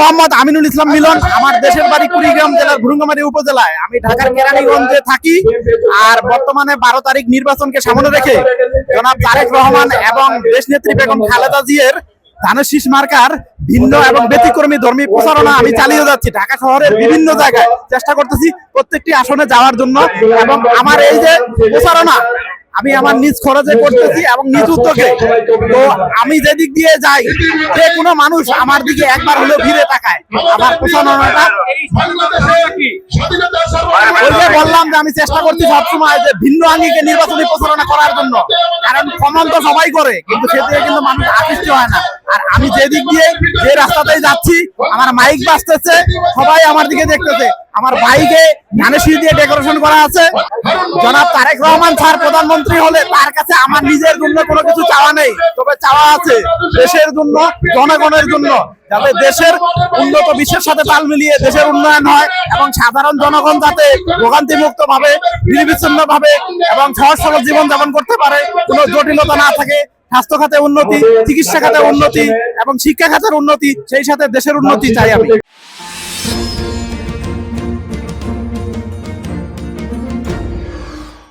মোহাম্মদ আমিনুল ইসলাম মিলন। আমার দেশের বাড়ি কুড়িগ্রাম জেলার ভুরুঙ্গামারী উপজেলায়। আমি ঢাকার কেরানীগঞ্জে থাকি। আর বর্তমানে 12 তারিখ নির্বাচনকে সামনে রেখে জনাব তারেক রহমান এবং দেশনেত্রী বেগম খালেদা জিয়ার ধানের শীষ মার্কার ভিন্ন এবং ব্যতিক্রমী ধর্মী প্রচারণা আমি চালিয়ে যাচ্ছি। ঢাকা শহরের বিভিন্ন জায়গায় চেষ্টা করতেছি প্রত্যেকটি আসনে যাওয়ার জন্য। এবং আমার এই যে প্রচারণা আমি আমার নিজ খরচে করতেছি এবং নিজ উদ্যোগে। তো আমি যেদিক দিয়ে যাই, যে কোনো মানুষ আমার দিকে একবার হলেও ফিরে তাকায়। আমার প্রচারণাটা ওই যে বললাম যে আমি চেষ্টা করছি সবসময় যে ভিন্ন আঙ্গিকে নির্বাচনী প্রচারণা করার জন্য। কারণ কমন তো সবাই করে, কিন্তু সেদিকে কিন্তু মানুষ আকৃষ্ট হয় না। আর আমি যেদিক দিয়ে যে রাস্তাতেই যাচ্ছি, আমার মাইক বাজতেছে, সবাই আমার দিকে দেখতেছে। আমার বাইকে ধানের শীষ দিয়ে ডেকোরেশন করা আছে। জনাব তারেক রহমান স্যার প্রধানমন্ত্রী হলে তার কাছে আমার নিজের জন্য কোনো কিছু চাওয়া নেই, তবে চাওয়া আছে দেশের জন্য, জনগণের জন্য, যাতে দেশের উন্নত বিশ্বের সাথে তাল মিলিয়ে দেশের উন্নয়ন হয় এবং সাধারণ জনগণ যাতে ভোগান্তি মুক্ত ভাবে, নির্বিচ্ছিন্ন ভাবে এবং সহজ সরল জীবন যাপন করতে পারে, কোনো জটিলতা না থাকে। স্বাস্থ্য খাতে উন্নতি, চিকিৎসা খাতে উন্নতি এবং শিক্ষা খাতের উন্নতি, সেই সাথে দেশের উন্নতি চাই আমি।